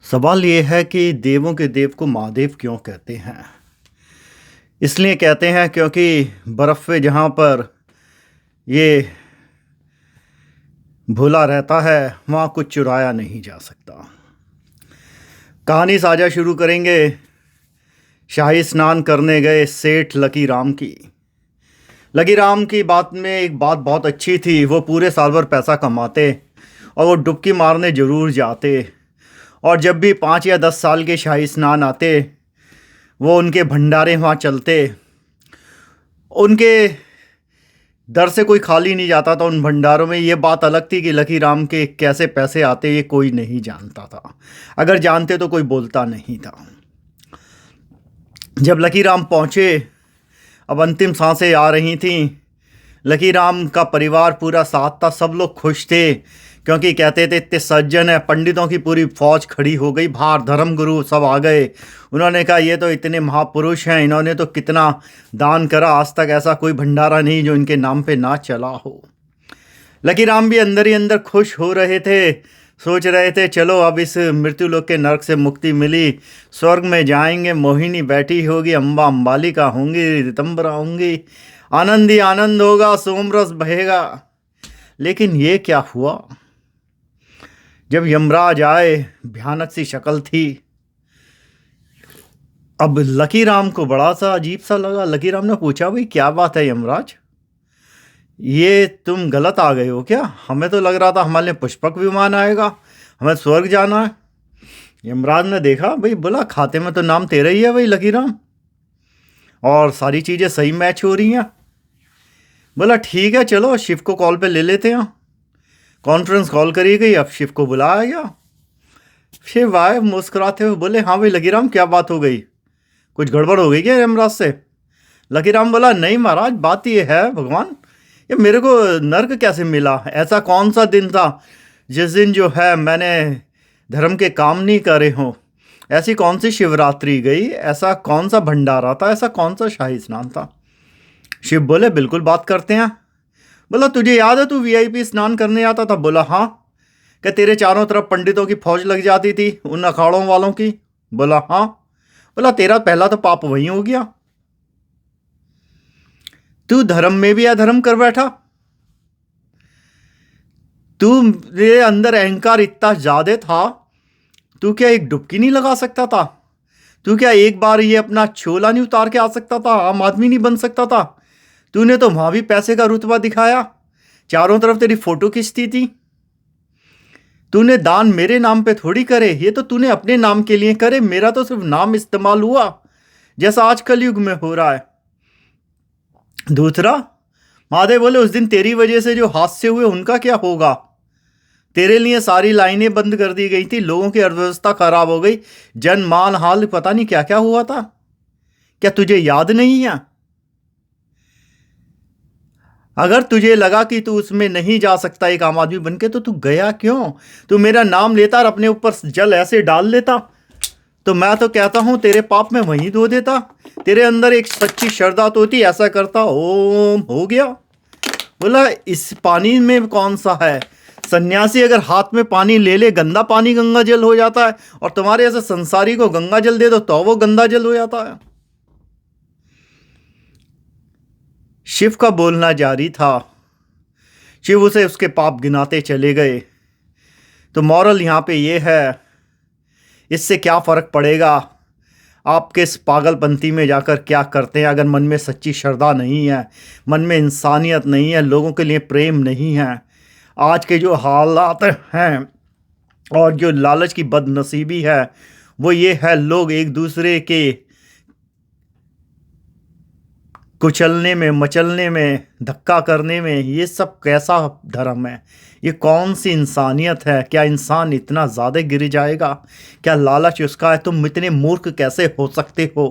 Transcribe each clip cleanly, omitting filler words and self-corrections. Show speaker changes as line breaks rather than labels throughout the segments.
सवाल ये है कि देवों के देव को महादेव क्यों कहते हैं। इसलिए कहते हैं क्योंकि बर्फ़ पे जहाँ पर ये भोला रहता है वहाँ कुछ चुराया नहीं जा सकता। कहानी साझा शुरू करेंगे शाही स्नान करने गए सेठ लकी राम की। लकी राम की बात में एक बात बहुत अच्छी थी, वो पूरे साल भर पैसा कमाते और वो डुबकी मारने ज़रूर जाते। और जब भी 5 या 10 साल के शाही स्नान आते वो उनके भंडारे वहाँ चलते। उनके दर से कोई खाली नहीं जाता था उन भंडारों में। ये बात अलग थी कि लकी राम के कैसे पैसे आते ये कोई नहीं जानता था। अगर जानते तो कोई बोलता नहीं था। जब लकी राम पहुँचे, अब अंतिम सांसें आ रही थीं। लकी राम का परिवार पूरा साथ था, सब लोग खुश थे क्योंकि कहते थे इतने सज्जन है। पंडितों की पूरी फौज खड़ी हो गई बाहर, धर्मगुरु सब आ गए। उन्होंने कहा ये तो इतने महापुरुष हैं, इन्होंने तो कितना दान करा, आज तक ऐसा कोई भंडारा नहीं जो इनके नाम पे ना चला हो। लकी राम भी अंदर ही अंदर खुश हो रहे थे, सोच रहे थे चलो अब इस मृत्यु लोक के नरक से मुक्ति मिली, स्वर्ग में जाएंगे, मोहिनी बैठी होगी, अम्बा अम्बालिका होंगी, ऋतंबरा होंगी, आनंद ही आनंद होगा, सोमरस बहेगा। लेकिन ये क्या हुआ? जब यमराज आए, भयानक सी शक्ल थी। अब लकी राम को बड़ा सा अजीब सा लगा। लकी राम ने पूछा भाई क्या बात है यमराज, ये तुम गलत आ गए हो क्या? हमें तो लग रहा था हमारे लिए पुष्पक विमान आएगा, हमें स्वर्ग जाना है। यमराज ने देखा, भाई बोला खाते में तो नाम तेरा ही है भाई लकी राम, और सारी चीज़ें सही मैच हो रही हैं। बोला ठीक है चलो शिव को कॉल पे ले लेते हैं। कॉन्फ्रेंस कॉल करी गई, अब शिव को बुलाया गया। शिव आए मुस्कुराते हुए, बोले हाँ भाई लकी राम क्या बात हो गई, कुछ गड़बड़ हो गई क्या यमराज से? लकी राम बोला नहीं महाराज, बात ये है भगवान, ये मेरे को नर्क कैसे मिला? ऐसा कौन सा दिन था जिस दिन जो है मैंने धर्म के काम नहीं करे हों? ऐसी कौन सी शिवरात्रि गई, ऐसा कौन सा भंडारा था, ऐसा कौन सा शाही स्नान था? शिव बोले बिल्कुल बात करते हैं। बोला तुझे याद है तू वीआईपी स्नान करने आता था? बोला हाँ। क्या तेरे चारों तरफ पंडितों की फौज लग जाती थी उन अखाड़ों वालों की? बोला हाँ। बोला तेरा पहला तो पाप वहीं हो गया, तू धर्म में भी अधर्म कर बैठा। तू मेरे अंदर अहंकार इतना ज्यादा था, तू क्या एक डुबकी नहीं लगा सकता था? तू क्या एक बार ये अपना छोला नहीं उतार के आ सकता था, आम आदमी नहीं बन सकता था? तूने तो वहां भी पैसे का रुतबा दिखाया, चारों तरफ तेरी फोटो खींचती थी। तूने दान मेरे नाम पे थोड़ी करे, ये तो तूने अपने नाम के लिए करे, मेरा तो सिर्फ नाम इस्तेमाल हुआ जैसा आज कलयुग में हो रहा है। दूसरा, महादेव बोले उस दिन तेरी वजह से जो हादसे हुए उनका क्या होगा? तेरे लिए सारी लाइनें बंद कर दी गई थी, लोगों की अर्थव्यवस्था खराब हो गई, जन मान हाल पता नहीं क्या क्या हुआ था। क्या तुझे याद नहीं है? अगर तुझे लगा कि तू उसमें नहीं जा सकता एक आम आदमी बनके, तो तू गया क्यों? तू मेरा नाम लेता और अपने ऊपर जल ऐसे डाल लेता, तो मैं तो कहता हूं तेरे पाप में वहीं धो देता। तेरे अंदर एक सच्ची श्रद्धा तो होती, ऐसा करता ओम हो गया। बोला इस पानी में कौन सा है? सन्यासी अगर हाथ में पानी ले ले, गंदा पानी गंगा जल हो जाता है, और तुम्हारे ऐसे संसारी को गंगा जल दे दो तो वो गंदा जल हो जाता है। शिव का बोलना जारी था। शिव उसे उसके पाप गिनाते चले गए। तो मॉरल यहाँ पे ये है, इससे क्या फ़र्क पड़ेगा आप किस पागलपंथी में जाकर क्या करते हैं? अगर मन में सच्ची श्रद्धा नहीं है, मन में इंसानियत नहीं है, लोगों के लिए प्रेम नहीं है, आज के जो हालात हैं और जो लालच की बदनसीबी है वो ये है, लोग एक दूसरे के कुचलने में, मचलने में, धक्का करने में, ये सब कैसा धर्म है? ये कौन सी इंसानियत है? क्या इंसान इतना ज़्यादा गिर जाएगा? क्या लालच उसका है? तुम इतने मूर्ख कैसे हो सकते हो?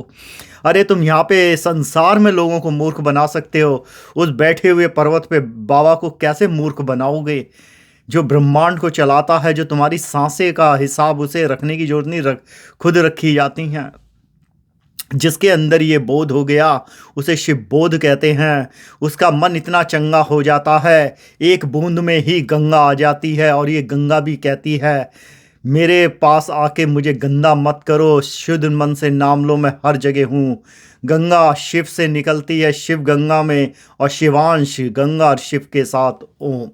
अरे तुम यहाँ पे संसार में लोगों को मूर्ख बना सकते हो, उस बैठे हुए पर्वत पे बाबा को कैसे मूर्ख बनाओगे? जो ब्रह्मांड को चलाता है, जो तुम्हारी सांसें का हिसाब उसे रखने की जरूरत नहीं, खुद रखी जाती हैं। जिसके अंदर ये बोध हो गया उसे शिव बोध कहते हैं। उसका मन इतना चंगा हो जाता है, एक बूंद में ही गंगा आ जाती है, और ये गंगा भी कहती है मेरे पास आके मुझे गंदा मत करो, शुद्ध मन से नाम लो, मैं हर जगह हूँ। गंगा शिव से निकलती है शिव गंगा में, और शिवांश गंगा और शिव के साथ ओम।